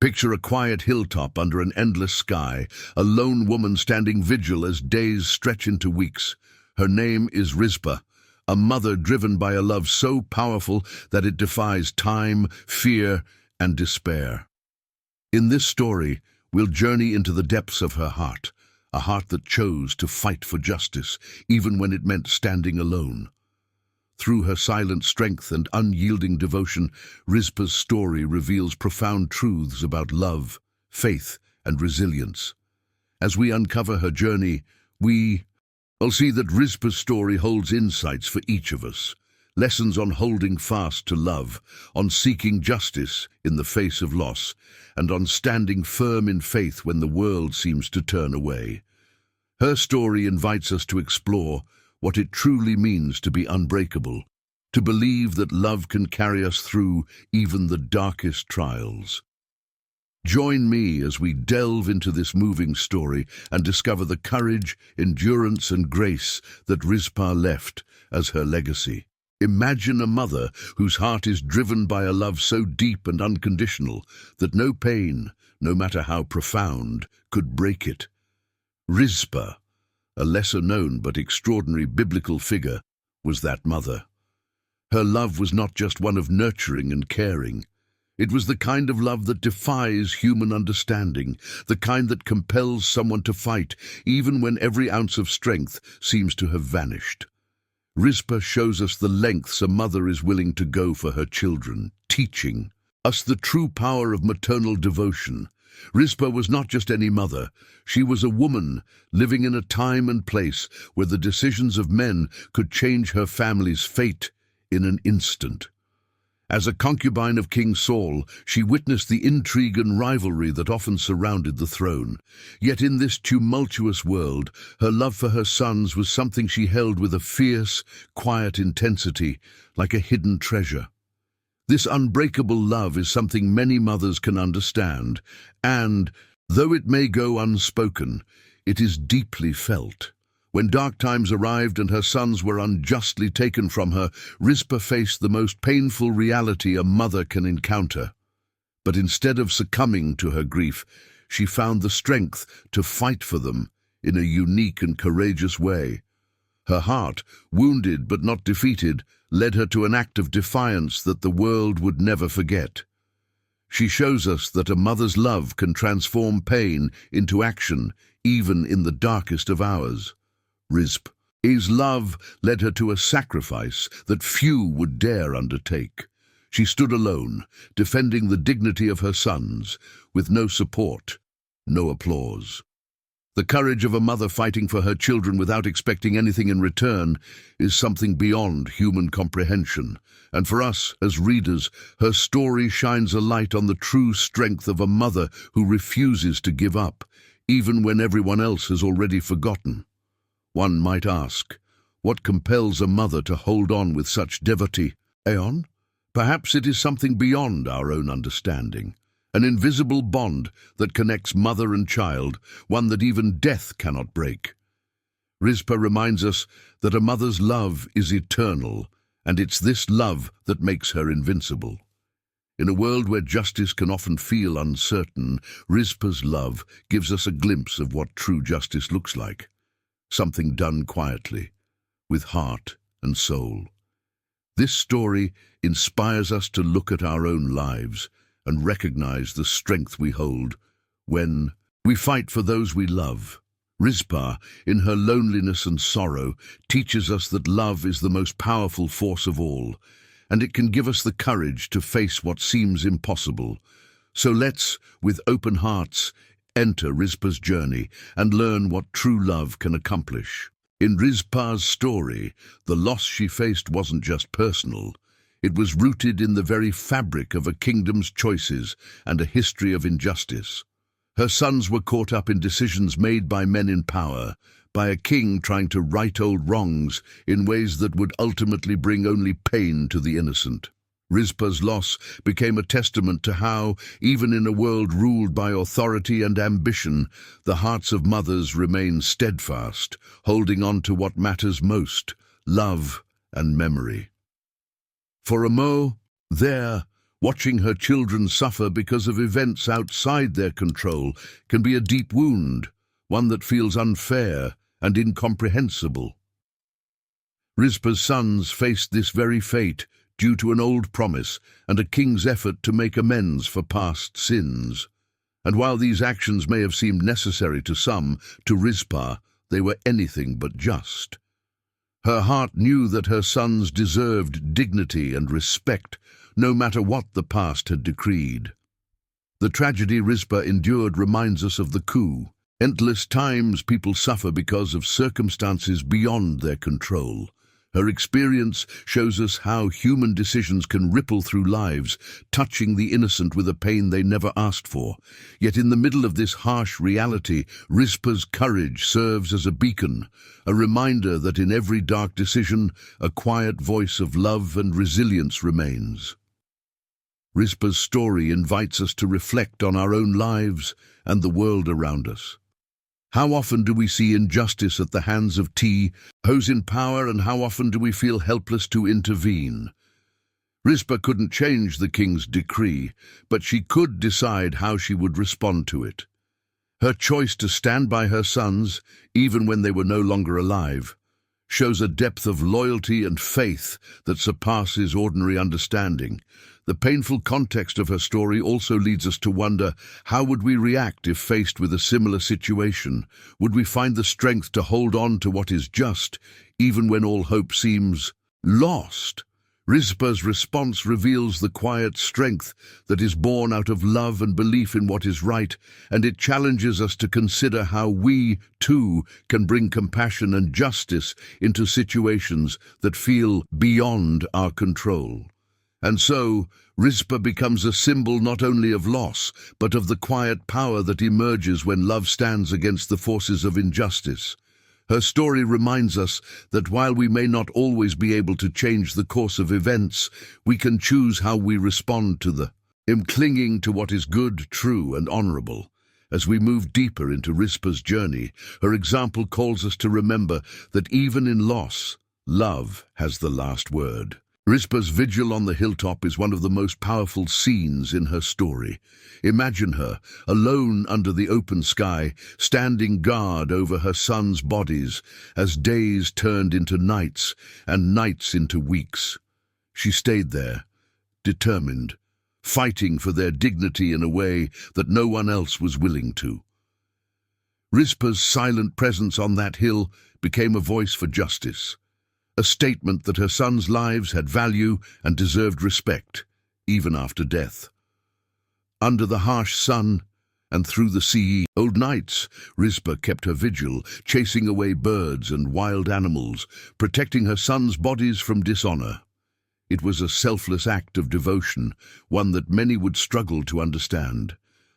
Picture a quiet hilltop under an endless sky, a lone woman standing vigil as days stretch into weeks. Her name is Rizpah, a mother driven by a love so powerful that it defies time, fear, and despair. In this story, we'll journey into the depths of her heart, a heart that chose to fight for justice, even when it meant standing alone. Through her silent strength and unyielding devotion, Rizpah's story reveals profound truths about love, faith, and resilience. As we uncover her journey, we'll see that Rizpah's story holds insights for each of us. Lessons on holding fast to love, on seeking justice in the face of loss, and on standing firm in faith when the world seems to turn away. Her story invites us to explore what it truly means to be unbreakable, to believe that love can carry us through even the darkest trials. Join me as we delve into this moving story and discover the courage, endurance, and grace that Rizpah left as her legacy. Imagine a mother whose heart is driven by a love so deep and unconditional that no pain, no matter how profound, could break it. Rizpah, a lesser-known but extraordinary biblical figure, was that mother. Her love was not just one of nurturing and caring. It was the kind of love that defies human understanding, the kind that compels someone to fight, even when every ounce of strength seems to have vanished. Rizpah shows us the lengths a mother is willing to go for her children, teaching us the true power of maternal devotion. Rizpah was not just any mother. She was a woman living in a time and place where the decisions of men could change her family's fate in an instant. As a concubine of King Saul, she witnessed the intrigue and rivalry that often surrounded the throne. Yet in this tumultuous world, her love for her sons was something she held with a fierce, quiet intensity, like a hidden treasure. This unbreakable love is something many mothers can understand, and, though it may go unspoken, it is deeply felt. When dark times arrived and her sons were unjustly taken from her, Rizpah faced the most painful reality a mother can encounter. But instead of succumbing to her grief, she found the strength to fight for them in a unique and courageous way. Her heart, wounded but not defeated, led her to an act of defiance that the world would never forget. She shows us that a mother's love can transform pain into action, even in the darkest of hours. Rizpah's love led her to a sacrifice that few would dare undertake. She stood alone, defending the dignity of her sons, with no support, no applause. The courage of a mother fighting for her children without expecting anything in return is something beyond human comprehension. And for us, as readers, her story shines a light on the true strength of a mother who refuses to give up, even when everyone else has already forgotten. One might ask, what compels a mother to hold on with such devotee? Perhaps it is something beyond our own understanding. An invisible bond that connects mother and child, one that even death cannot break. Rizpah reminds us that a mother's love is eternal, and it's this love that makes her invincible. In a world where justice can often feel uncertain, Rizpah's love gives us a glimpse of what true justice looks like. Something done quietly, with heart and soul. This story inspires us to look at our own lives and recognize the strength we hold when we fight for those we love. Rizpah, in her loneliness and sorrow, teaches us that love is the most powerful force of all, and it can give us the courage to face what seems impossible. So let's, with open hearts, enter Rizpah's journey and learn what true love can accomplish. In Rizpah's story, the loss she faced wasn't just personal. It was rooted in the very fabric of a kingdom's choices and a history of injustice. Her sons were caught up in decisions made by men in power, by a king trying to right old wrongs in ways that would ultimately bring only pain to the innocent. Rizpah's loss became a testament to how, even in a world ruled by authority and ambition, the hearts of mothers remain steadfast, holding on to what matters most, love and memory. For a there Watching her children suffer because of events outside their control can be a deep wound, one that feels unfair and incomprehensible. Rizpah's sons faced this very fate due to an old promise and a king's effort to make amends for past sins. And while these actions may have seemed necessary to some, to Rizpah, they were anything but just. Her heart knew that her sons deserved dignity and respect, no matter what the past had decreed. The tragedy Rizpah endured reminds us of the coup. Endless times people suffer because of circumstances beyond their control. Her experience shows us how human decisions can ripple through lives, touching the innocent with a pain they never asked for. Yet in the middle of this harsh reality, Rizpah's courage serves as a beacon, a reminder that in every dark decision, a quiet voice of love and resilience remains. Rizpah's story invites us to reflect on our own lives and the world around us. How often do we see injustice at the hands of those in power, and how often do we feel helpless to intervene? Rizpah couldn't change the king's decree, but she could decide how she would respond to it. Her choice to stand by her sons, even when they were no longer alive, shows a depth of loyalty and faith that surpasses ordinary understanding. The painful context of her story also leads us to wonder, how would we react if faced with a similar situation? Would we find the strength to hold on to what is just, even when all hope seems lost? Rizpah's response reveals the quiet strength that is born out of love and belief in what is right, and it challenges us to consider how we, too, can bring compassion and justice into situations that feel beyond our control. And so, Rizpah becomes a symbol not only of loss, but of the quiet power that emerges when love stands against the forces of injustice. Her story reminds us that while we may not always be able to change the course of events, we can choose how we respond to them, clinging to what is good, true, and honorable. As we move deeper into Rizpah's journey, her example calls us to remember that even in loss, love has the last word. Rizpah's vigil on the hilltop is one of the most powerful scenes in her story. Imagine her, alone under the open sky, standing guard over her sons' bodies as days turned into nights and nights into weeks. She stayed there, determined, fighting for their dignity in a way that no one else was willing to. Rizpah's silent presence on that hill became a voice for justice, a statement that her sons' lives had value and deserved respect, even after death. Under the harsh sun and through the cold nights, Rizpah kept her vigil, chasing away birds and wild animals, protecting her sons' bodies from dishonor. It was a selfless act of devotion, one that many would struggle to understand.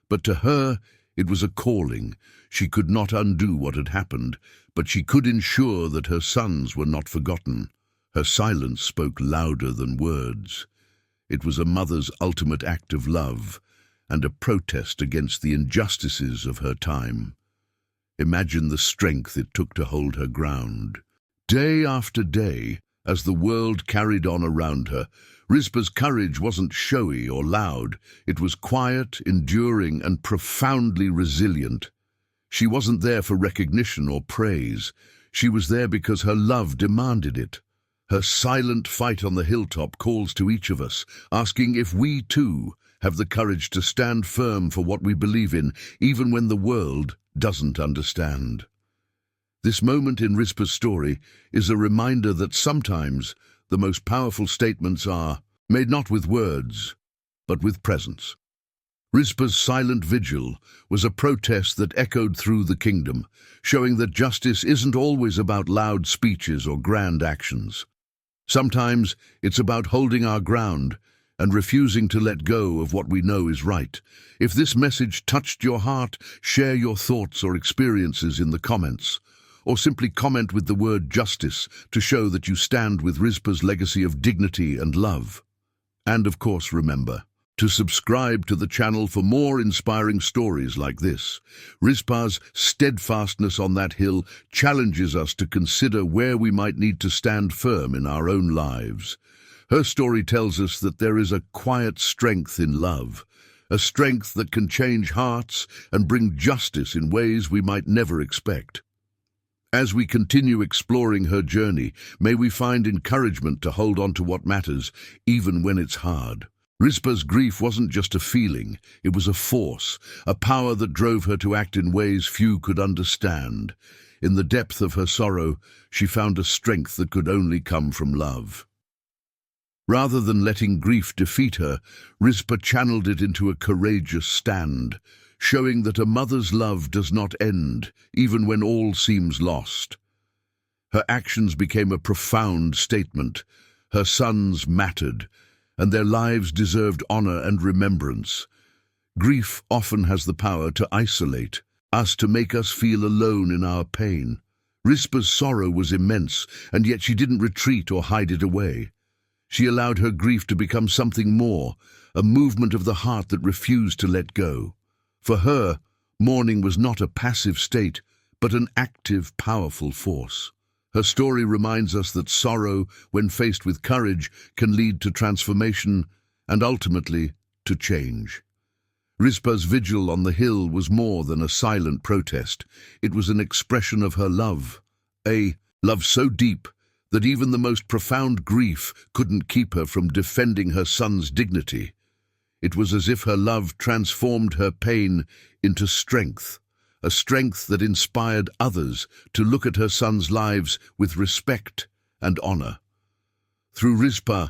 But to her, it was a calling. She could not undo what had happened, but she could ensure that her sons were not forgotten. Her silence spoke louder than words. It was a mother's ultimate act of love, and a protest against the injustices of her time. Imagine the strength it took to hold her ground. Day after day, as the world carried on around her, Rizpah's courage wasn't showy or loud. It was quiet, enduring, and profoundly resilient. She wasn't there for recognition or praise. She was there because her love demanded it. Her silent fight on the hilltop calls to each of us, asking if we, too, have the courage to stand firm for what we believe in, even when the world doesn't understand. This moment in Rizpah's story is a reminder that sometimes the most powerful statements are made not with words, but with presence. Rizpah's silent vigil was a protest that echoed through the kingdom, showing that justice isn't always about loud speeches or grand actions. Sometimes it's about holding our ground and refusing to let go of what we know is right. If this message touched your heart, share your thoughts or experiences in the comments, or simply comment with the word justice to show that you stand with Rizpah's legacy of dignity and love. And of course, remember to subscribe to the channel for more inspiring stories like this. Rizpah's steadfastness on that hill challenges us to consider where we might need to stand firm in our own lives. Her story tells us that there is a quiet strength in love, a strength that can change hearts and bring justice in ways we might never expect. As we continue exploring her journey, may we find encouragement to hold on to what matters, even when it's hard. Rizpah's grief wasn't just a feeling, it was a force, a power that drove her to act in ways few could understand. In the depth of her sorrow, she found a strength that could only come from love. Rather than letting grief defeat her, Rizpah channeled it into a courageous stand, showing that a mother's love does not end, even when all seems lost. Her actions became a profound statement. Her sons mattered, and their lives deserved honor and remembrance. Grief often has the power to isolate us, to make us feel alone in our pain. Rizpah's sorrow was immense, and yet she didn't retreat or hide it away. She allowed her grief to become something more, a movement of the heart that refused to let go. For her, mourning was not a passive state, but an active, powerful force. Her story reminds us that sorrow, when faced with courage, can lead to transformation and ultimately to change. Rizpah's vigil on the hill was more than a silent protest. It was an expression of her love, a love so deep that even the most profound grief couldn't keep her from defending her son's dignity. It was as if her love transformed her pain into strength, a strength that inspired others to look at her sons' lives with respect and honor. Through Rizpah,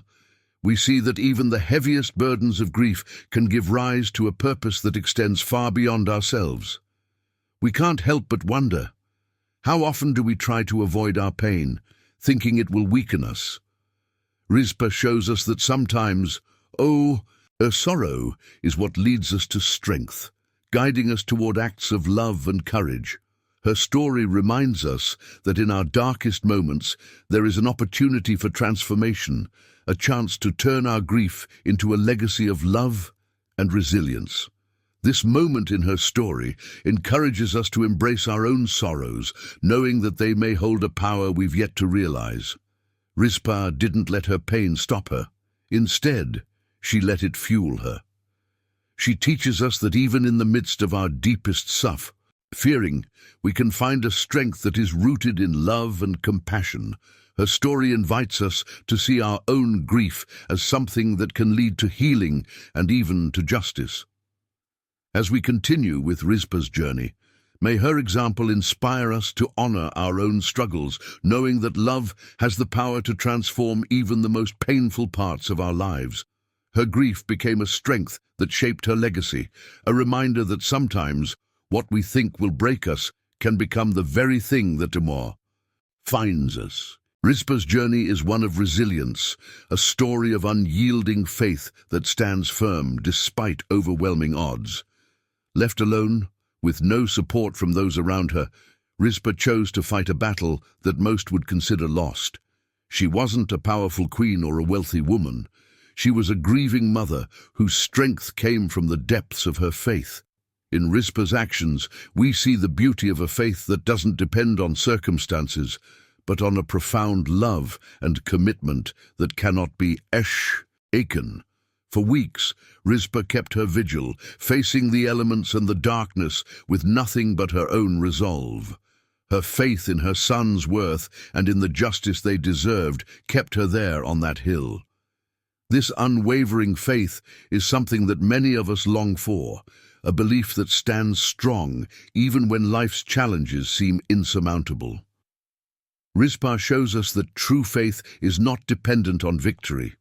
we see that even the heaviest burdens of grief can give rise to a purpose that extends far beyond ourselves. We can't help but wonder, how often do we try to avoid our pain, thinking it will weaken us? Rizpah shows us that sometimes, her sorrow is what leads us to strength, guiding us toward acts of love and courage. Her story reminds us that in our darkest moments there is an opportunity for transformation, a chance to turn our grief into a legacy of love and resilience. This moment in her story encourages us to embrace our own sorrows, knowing that they may hold a power we've yet to realize. Rizpah didn't let her pain stop her. Instead, she let it fuel her. She teaches us that even in the midst of our deepest fearing, we can find a strength that is rooted in love and compassion. Her story invites us to see our own grief as something that can lead to healing and even to justice. As we continue with Rizpah's journey, may her example inspire us to honor our own struggles, knowing that love has the power to transform even the most painful parts of our lives. Her grief became a strength that shaped her legacy, a reminder that sometimes what we think will break us can become the very thing that tomorrow finds us. Rizpah's journey is one of resilience, a story of unyielding faith that stands firm despite overwhelming odds. Left alone, with no support from those around her, Rizpah chose to fight a battle that most would consider lost. She wasn't a powerful queen or a wealthy woman. She was a grieving mother whose strength came from the depths of her faith. In Rizpah's actions, we see the beauty of a faith that doesn't depend on circumstances, but on a profound love and commitment that cannot be shaken. For weeks, Rizpah kept her vigil, facing the elements and the darkness with nothing but her own resolve. Her faith in her sons' worth and in the justice they deserved kept her there on that hill. This unwavering faith is something that many of us long for, a belief that stands strong even when life's challenges seem insurmountable. Rizpah shows us that true faith is not dependent on victory.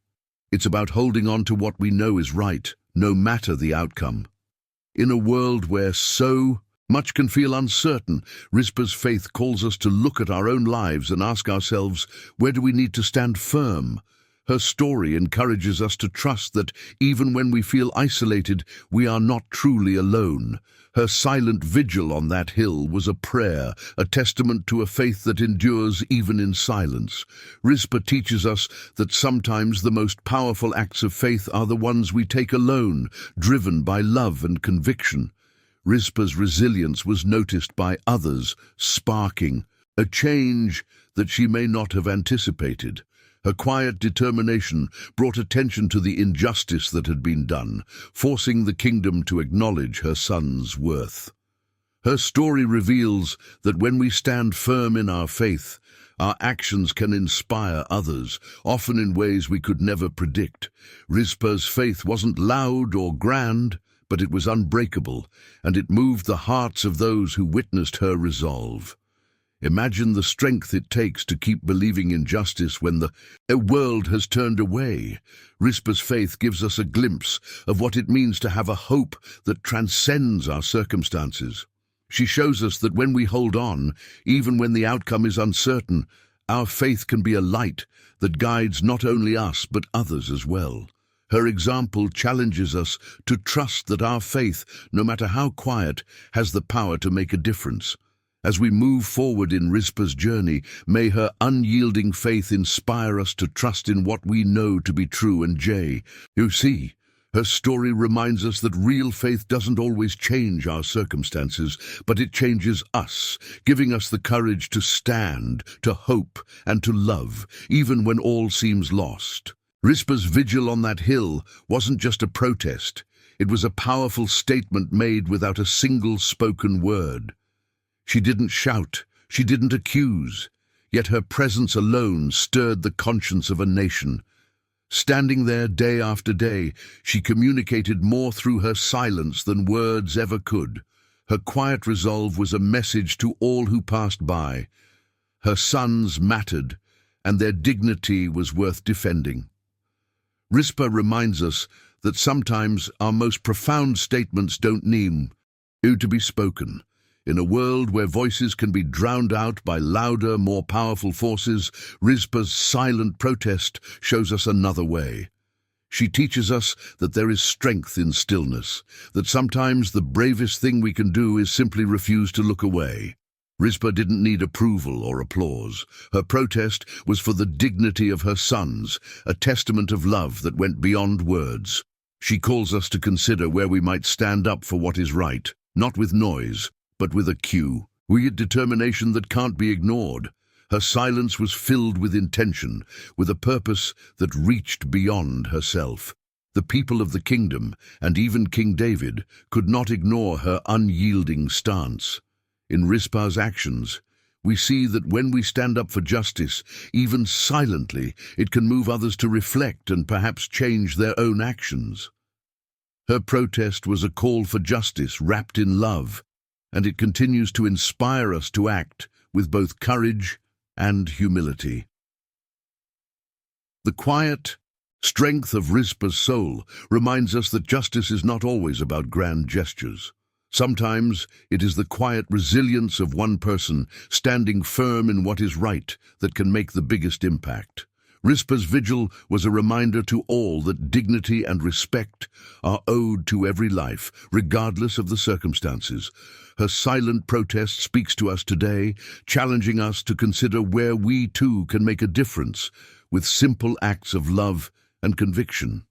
It's about holding on to what we know is right, no matter the outcome. In a world where so much can feel uncertain, Rizpah's faith calls us to look at our own lives and ask ourselves, where do we need to stand firm? Her story encourages us to trust that even when we feel isolated, we are not truly alone. Her silent vigil on that hill was a prayer, a testament to a faith that endures even in silence. Rizpah teaches us that sometimes the most powerful acts of faith are the ones we take alone, driven by love and conviction. Rizpah's resilience was noticed by others, sparking a change that she may not have anticipated. Her quiet determination brought attention to the injustice that had been done, forcing the kingdom to acknowledge her son's worth. Her story reveals that when we stand firm in our faith, our actions can inspire others, often in ways we could never predict. Rizpah's faith wasn't loud or grand, but it was unbreakable, and it moved the hearts of those who witnessed her resolve. Imagine the strength it takes to keep believing in justice when the world has turned away. Rizpah's faith gives us a glimpse of what it means to have a hope that transcends our circumstances. She shows us that when we hold on, even when the outcome is uncertain, our faith can be a light that guides not only us but others as well. Her example challenges us to trust that our faith, no matter how quiet, has the power to make a difference. As we move forward in Rizpah's journey, may her unyielding faith inspire us to trust in what we know to be true. And you see, her story reminds us that real faith doesn't always change our circumstances, but it changes us, giving us the courage to stand, to hope, and to love, even when all seems lost. Rizpah's vigil on that hill wasn't just a protest. It was a powerful statement made without a single spoken word. She didn't shout, she didn't accuse, yet her presence alone stirred the conscience of a nation. Standing there day after day, she communicated more through her silence than words ever could. Her quiet resolve was a message to all who passed by. Her sons mattered, and their dignity was worth defending. Rizpah reminds us that sometimes our most profound statements don't need to be spoken. In a world where voices can be drowned out by louder, more powerful forces, Rizpah's silent protest shows us another way. She teaches us that there is strength in stillness, that sometimes the bravest thing we can do is simply refuse to look away. Rizpah didn't need approval or applause. Her protest was for the dignity of her sons, a testament of love that went beyond words. She calls us to consider where we might stand up for what is right, not with noise, but with a cue, with determination that can't be ignored. Her silence was filled with intention, with a purpose that reached beyond herself. The people of the kingdom, and even King David, could not ignore her unyielding stance. In Rizpah's actions, we see that when we stand up for justice, even silently, it can move others to reflect and perhaps change their own actions. Her protest was a call for justice wrapped in love, and it continues to inspire us to act with both courage and humility. The quiet strength of Rizpah's soul reminds us that justice is not always about grand gestures. Sometimes it is the quiet resilience of one person standing firm in what is right that can make the biggest impact. Rizpah's vigil was a reminder to all that dignity and respect are owed to every life, regardless of the circumstances. Her silent protest speaks to us today, challenging us to consider where we too can make a difference with simple acts of love and conviction.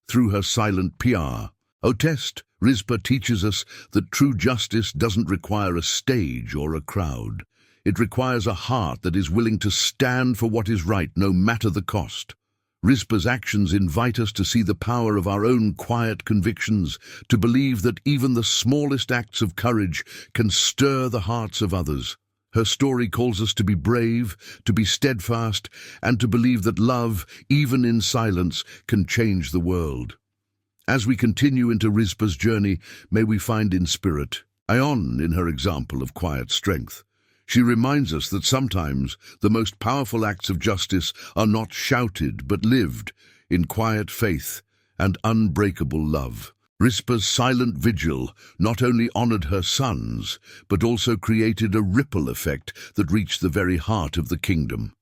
Through her silent protest, Rizpah teaches us that true justice doesn't require a stage or a crowd. It requires a heart that is willing to stand for what is right, no matter the cost. Rizpah's actions invite us to see the power of our own quiet convictions, to believe that even the smallest acts of courage can stir the hearts of others. Her story calls us to be brave, to be steadfast, and to believe that love, even in silence, can change the world. As we continue into Rizpah's journey, may we find inspiration in her example of quiet strength. She reminds us that sometimes the most powerful acts of justice are not shouted but lived in quiet faith and unbreakable love. Rizpah's silent vigil not only honored her sons, but also created a ripple effect that reached the very heart of the kingdom.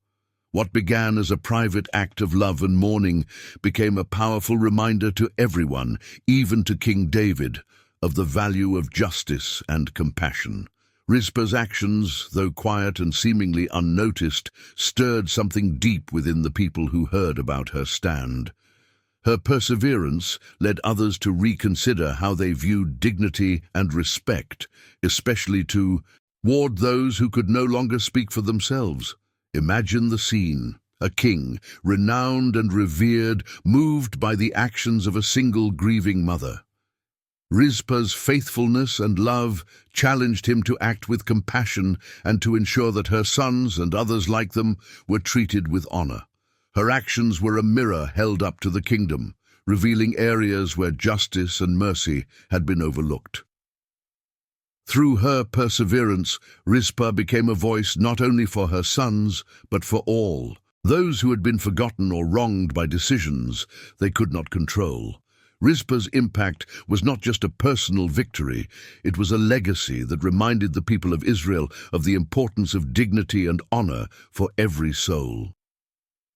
What began as a private act of love and mourning became a powerful reminder to everyone, even to King David, of the value of justice and compassion. Rizpah's actions, though quiet and seemingly unnoticed, stirred something deep within the people who heard about her stand. Her perseverance led others to reconsider how they viewed dignity and respect, especially toward those who could no longer speak for themselves. Imagine the scene. a king, renowned and revered, moved by the actions of a single grieving mother. Rizpah's faithfulness and love challenged him to act with compassion and to ensure that her sons and others like them were treated with honor. Her actions were a mirror held up to the kingdom, revealing areas where justice and mercy had been overlooked. Through her perseverance, Rizpah became a voice not only for her sons, but for all, those who had been forgotten or wronged by decisions they could not control. Rizpah's impact was not just a personal victory, it was a legacy that reminded the people of Israel of the importance of dignity and honor for every soul.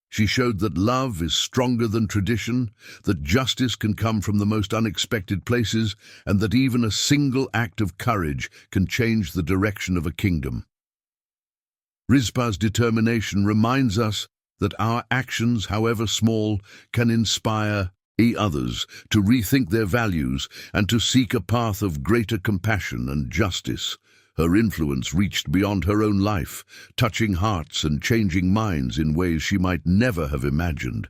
She showed that love is stronger than tradition, that justice can come from the most unexpected places, and that even a single act of courage can change the direction of a kingdom. Rizpah's determination reminds us that our actions, however small, can inspire others to rethink their values and to seek a path of greater compassion and justice. Her influence reached beyond her own life, touching hearts and changing minds in ways she might never have imagined.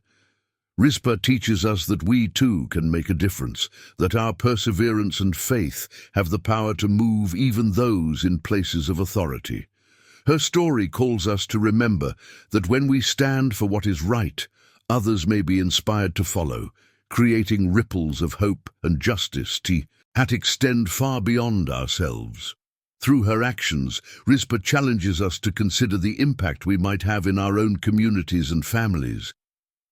Rizpah teaches us that we too can make a difference, that our perseverance and faith have the power to move even those in places of authority. Her story calls us to remember that when we stand for what is right, others may be inspired to follow, creating ripples of hope and justice that extend far beyond ourselves. Through her actions, Rizpah challenges us to consider the impact we might have in our own communities and families.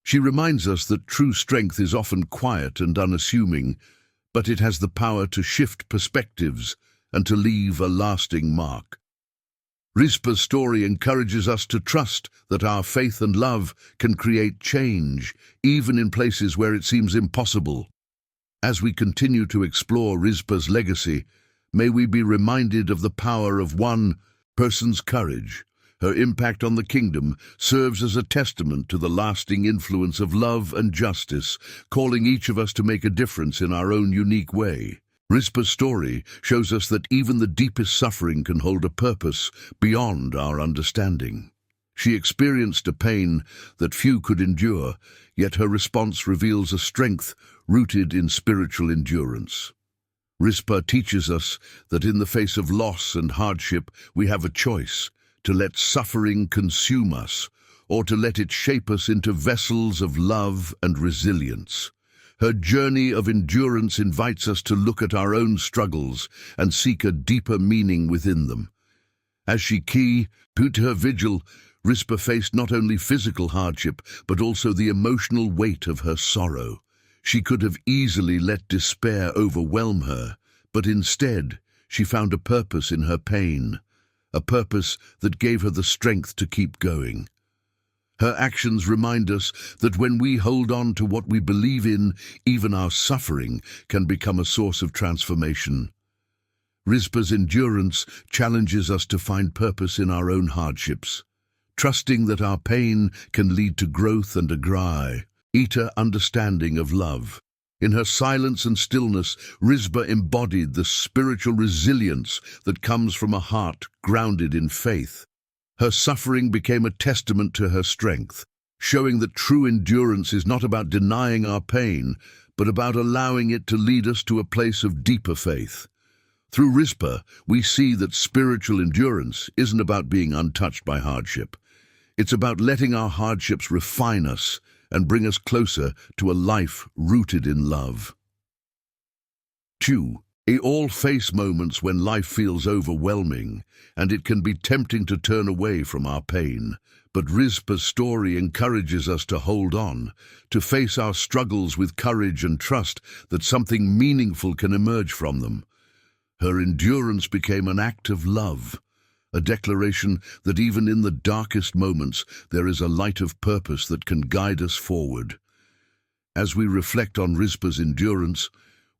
She reminds us that true strength is often quiet and unassuming, but it has the power to shift perspectives and to leave a lasting mark. Rizpah's story encourages us to trust that our faith and love can create change, even in places where it seems impossible. As we continue to explore Rizpah's legacy, may we be reminded of the power of one person's courage. Her impact on the kingdom serves as a testament to the lasting influence of love and justice, calling each of us to make a difference in our own unique way. Rizpah's story shows us that even the deepest suffering can hold a purpose beyond our understanding. She experienced a pain that few could endure, yet her response reveals a strength rooted in spiritual endurance. Rizpah teaches us that in the face of loss and hardship, we have a choice to let suffering consume us or to let it shape us into vessels of love and resilience. Her journey of endurance invites us to look at our own struggles and seek a deeper meaning within them. As she keyed to her vigil, Rizpah faced not only physical hardship, but also the emotional weight of her sorrow. She could have easily let despair overwhelm her, but instead she found a purpose in her pain, a purpose that gave her the strength to keep going. Her actions remind us that when we hold on to what we believe in, even our suffering can become a source of transformation. Rizpah's endurance challenges us to find purpose in our own hardships, trusting that our pain can lead to growth and a greater understanding of love. In her silence and stillness, Rizpah embodied the spiritual resilience that comes from a heart grounded in faith. Her suffering became a testament to her strength, showing that true endurance is not about denying our pain, but about allowing it to lead us to a place of deeper faith. Through Rizpah, we see that spiritual endurance isn't about being untouched by hardship. It's about letting our hardships refine us and bring us closer to a life rooted in love. 2. We all face moments when life feels overwhelming, and it can be tempting to turn away from our pain. But Rizpah's story encourages us to hold on, to face our struggles with courage and trust that something meaningful can emerge from them. Her endurance became an act of love, a declaration that even in the darkest moments there is a light of purpose that can guide us forward. As we reflect on Rizpah's endurance,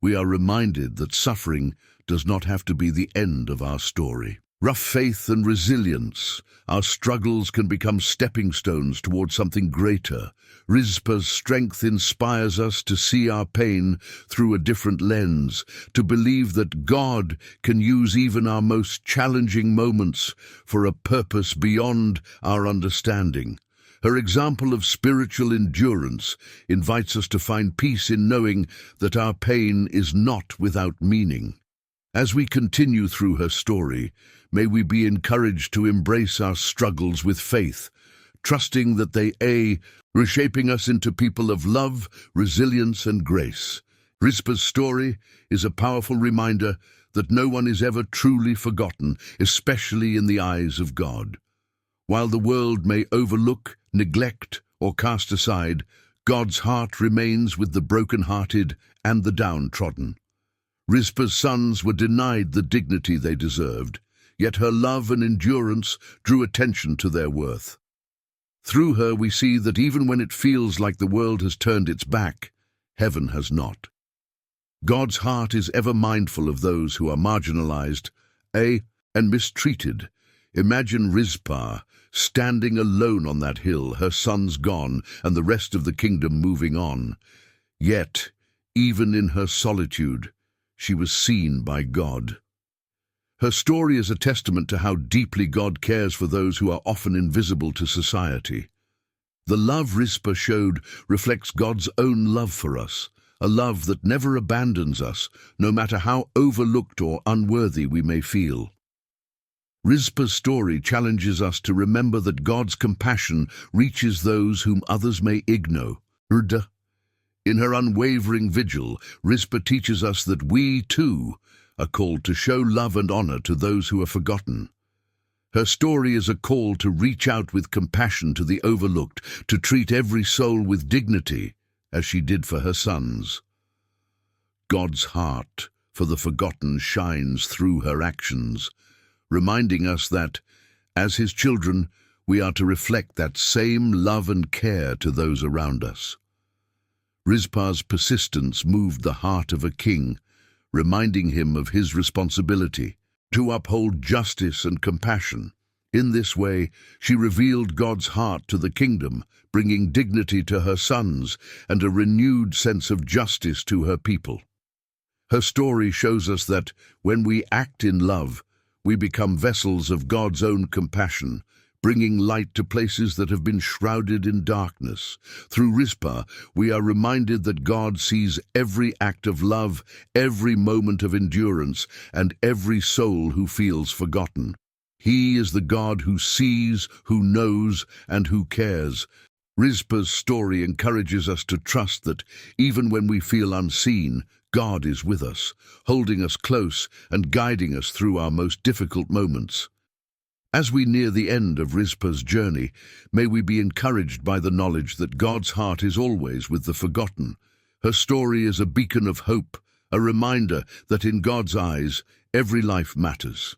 we are reminded that suffering does not have to be the end of our story. Rough faith and resilience, our struggles can become stepping stones towards something greater. Rizpah's strength inspires us to see our pain through a different lens, to believe that God can use even our most challenging moments for a purpose beyond our understanding. Her example of spiritual endurance invites us to find peace in knowing that our pain is not without meaning. As we continue through her story, may we be encouraged to embrace our struggles with faith, trusting that they reshaping us into people of love, resilience, and grace. Rizpah's story is a powerful reminder that no one is ever truly forgotten, especially in the eyes of God. While the world may overlook, neglect, or cast aside, God's heart remains with the broken-hearted and the downtrodden. Rizpah's sons were denied the dignity they deserved, yet her love and endurance drew attention to their worth. Through her we see that even when it feels like the world has turned its back, heaven has not. God's heart is ever mindful of those who are marginalized, and mistreated. Imagine Rizpah standing alone on that hill, her sons gone and the rest of the kingdom moving on. Yet, even in her solitude, she was seen by God. Her story is a testament to how deeply God cares for those who are often invisible to society. The love Rizpah showed reflects God's own love for us, a love that never abandons us, no matter how overlooked or unworthy we may feel. Rizpah's story challenges us to remember that God's compassion reaches those whom others may ignore. In her unwavering vigil, Rizpah teaches us that we, too, are called to show love and honor to those who are forgotten. Her story is a call to reach out with compassion to the overlooked, to treat every soul with dignity, as she did for her sons. God's heart for the forgotten shines through her actions, reminding us that, as His children, we are to reflect that same love and care to those around us. Rizpah's persistence moved the heart of a king, reminding him of his responsibility to uphold justice and compassion. In this way, she revealed God's heart to the kingdom, bringing dignity to her sons and a renewed sense of justice to her people. Her story shows us that, when we act in love, we become vessels of God's own compassion, bringing light to places that have been shrouded in darkness. Through Rizpah, we are reminded that God sees every act of love, every moment of endurance, and every soul who feels forgotten. He is the God who sees, who knows, and who cares. Rizpah's story encourages us to trust that, even when we feel unseen, God is with us, holding us close and guiding us through our most difficult moments. As we near the end of Rizpah's journey, may we be encouraged by the knowledge that God's heart is always with the forgotten. Her story is a beacon of hope, a reminder that in God's eyes, every life matters.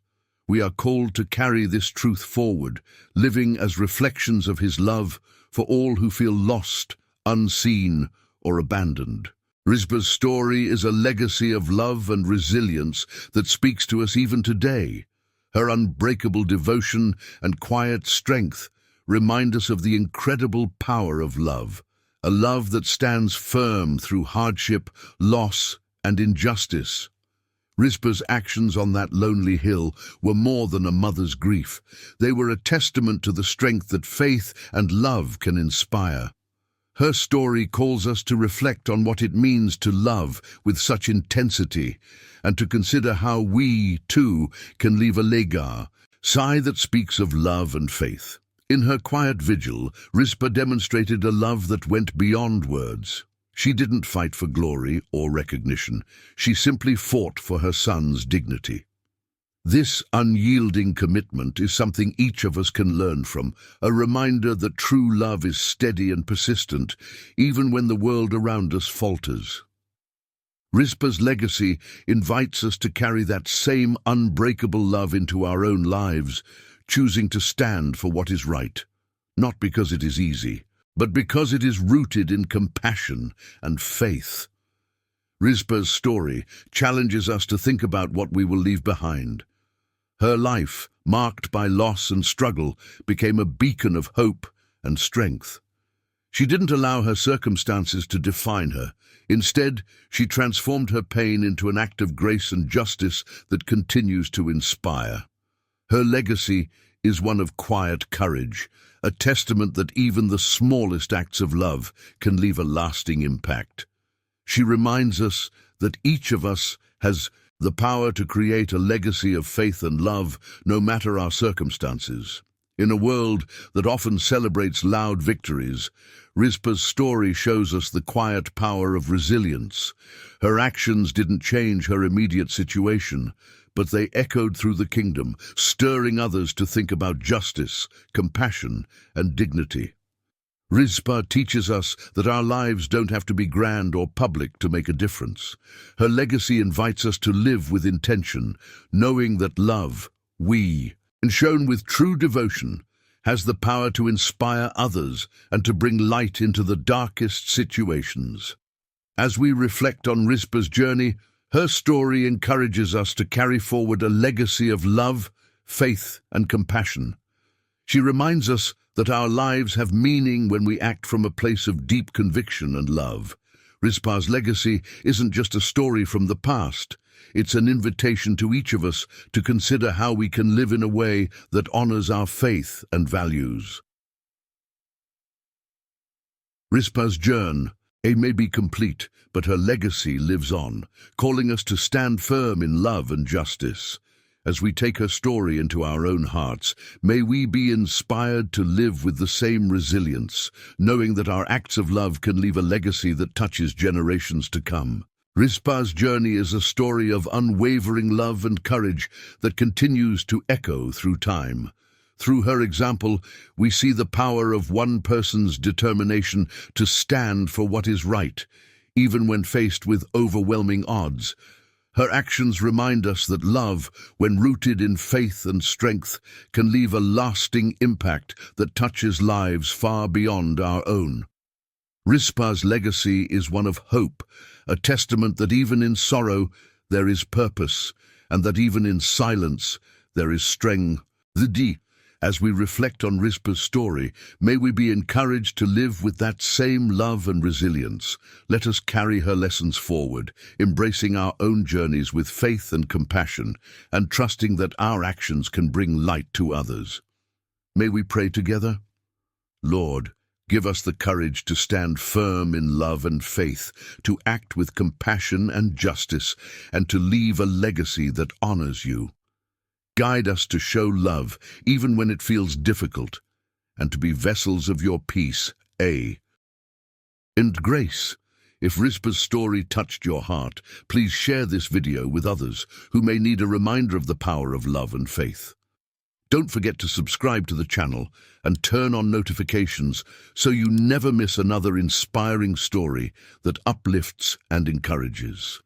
We are called to carry this truth forward, living as reflections of His love for all who feel lost, unseen, or abandoned. Rizpah's story is a legacy of love and resilience that speaks to us even today. Her unbreakable devotion and quiet strength remind us of the incredible power of love, a love that stands firm through hardship, loss, and injustice. Rizpah's actions on that lonely hill were more than a mother's grief. They were a testament to the strength that faith and love can inspire. Her story calls us to reflect on what it means to love with such intensity and to consider how we, too, can leave a legacy that speaks of love and faith. In her quiet vigil, Rizpah demonstrated a love that went beyond words. She didn't fight for glory or recognition. She simply fought for her son's dignity. This unyielding commitment is something each of us can learn from, a reminder that true love is steady and persistent, even when the world around us falters. Rizpah's legacy invites us to carry that same unbreakable love into our own lives, choosing to stand for what is right, not because it is easy, but because it is rooted in compassion and faith. Rizpah's story challenges us to think about what we will leave behind. Her life, marked by loss and struggle, became a beacon of hope and strength. She didn't allow her circumstances to define her. Instead, she transformed her pain into an act of grace and justice that continues to inspire. Her legacy is one of quiet courage, a testament that even the smallest acts of love can leave a lasting impact. She reminds us that each of us has the power to create a legacy of faith and love, no matter our circumstances. In a world that often celebrates loud victories, Rizpah's story shows us the quiet power of resilience. Her actions didn't change her immediate situation, but they echoed through the kingdom, stirring others to think about justice, compassion, and dignity. Rizpah teaches us that our lives don't have to be grand or public to make a difference. Her legacy invites us to live with intention, knowing that love, and shown with true devotion, has the power to inspire others and to bring light into the darkest situations. As we reflect on Rizpah's journey, her story encourages us to carry forward a legacy of love, faith, and compassion. She reminds us that our lives have meaning when we act from a place of deep conviction and love. Rizpah's legacy isn't just a story from the past. It's an invitation to each of us to consider how we can live in a way that honors our faith and values. Rizpah's journey may be complete, but her legacy lives on, calling us to stand firm in love and justice. As we take her story into our own hearts, may we be inspired to live with the same resilience, knowing that our acts of love can leave a legacy that touches generations to come. Rizpah's journey is a story of unwavering love and courage that continues to echo through time. Through her example, we see the power of one person's determination to stand for what is right, even when faced with overwhelming odds. Her actions remind us that love, when rooted in faith and strength, can leave a lasting impact that touches lives far beyond our own. Rizpah's legacy is one of hope, a testament that even in sorrow there is purpose, and that even in silence there is strength. As we reflect on Rizpah's story, may we be encouraged to live with that same love and resilience. Let us carry her lessons forward, embracing our own journeys with faith and compassion, and trusting that our actions can bring light to others. May we pray together? Lord, give us the courage to stand firm in love and faith, to act with compassion and justice, and to leave a legacy that honors you. Guide us to show love, even when it feels difficult, and to be vessels of your peace, and grace. If Rizpah's story touched your heart, please share this video with others who may need a reminder of the power of love and faith. Don't forget to subscribe to the channel and turn on notifications so you never miss another inspiring story that uplifts and encourages.